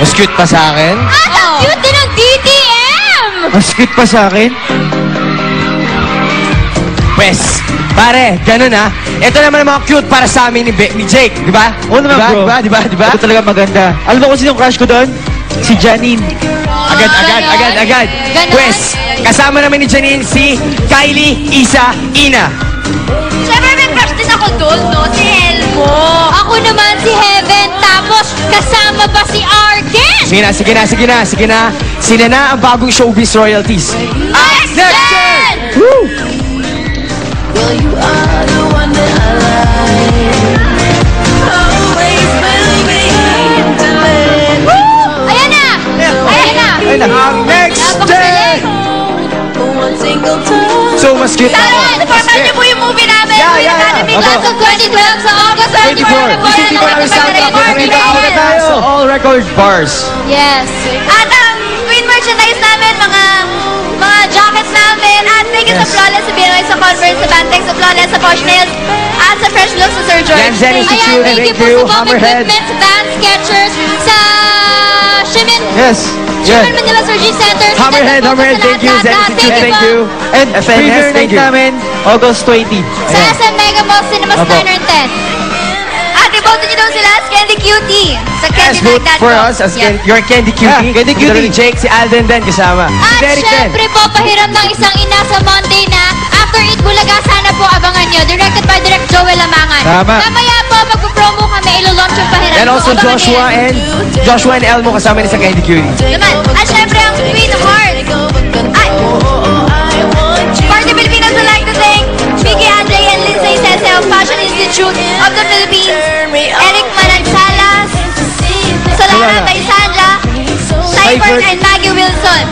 Mas cute pa sa akin? At ang cute din ng DTM! Mas cute pa sa akin. Pwes, pare, ganun ha. Ito naman ang mga cute para sa amin ni Jake, di ba? Oo naman, bro. Di ba? Ito talaga maganda. Alam mo kung sino yung crush ko doon? Si Janine. Agad. Ganon. Pwes, kasama naman ni Janine si Kylie Isa Ina. Siyempre may crush din ako doon, no? Si Elmo. Ako naman si Heaven. Tapos kasama pa si Arden. Sige na. Sila na ang bagong showbiz royalties. Next Gen! Woo! Well, you are the one that I like. Always believing to let me Ayan na! Ay na, ang next Gen! one single time. So, mas cute ako. Supportan niyo po yung movie namin. Yeah. Academy Opo. Class of 2012 sa August 24. 24. Visit ko namin soundtrack. Nakita na tayo sa all record bars. Yes. At ang green merchandise namin, mga jackets namin, at tickets sa Yes. Flawless sa Binoy, sa Converse, sa Bantex, sa Flawless, sa Posh Nails, at sa Fresh Looks sa Sir George. Yan, Zen Institute. Ayan, thank you Thank you, po sa Bomb Hammerhead. Equipment, sa Van Skechers, sa Shimin. Yes. Shimin Manila Surgery Center. sa Hammerhead, Dental Hammerhead, Foods, thank you. sa Zen lahat. Institute, thank po. you. And FNS, premiere thank night you. namin, August 20. Sa SM Mega Mall Cinemas Opo. 9 and 10. At i-vote niyo daw sila as Candy Cutie sa Yes, vote candynight.com. for us as your Candy Cutie. Yeah, Candy Cutie. Ito rin Jake, si Alden din kasama. Si At Derek din. syempre po, pahiram ng isang ina sa Monday na After Eat Bulaga, sana po abangan nyo. Directed by Direct Joel Lamangan. Tama. Mamaya po, magpo-promo kami, ilo-launch yung pahiram. And also So, abangan Joshua and Elmo kasama rin sa Candy Cutie. Naman. At syempre ang Sweetheart. Ay! I want you. For the Filipinos, I'd like to thank Vicky Andre and Lindsay Cecil, Fashion Institute of the Philippines, Eric Manansalas, Solara Wala. Baisanja, Cypher and Maggie Wilson.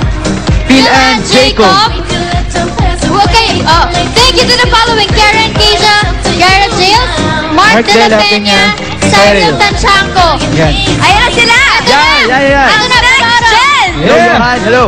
Phil and Jacob. Okay, thank you to the following: Karen Keisha, Garrett Jails, Mark De La Peña, Cyril Tanchanco. Yan. Ayan na sila! Ito na! Yeah. Ang Next nagkakaroon. Gen! Hello, Yeah. Johan. Hello.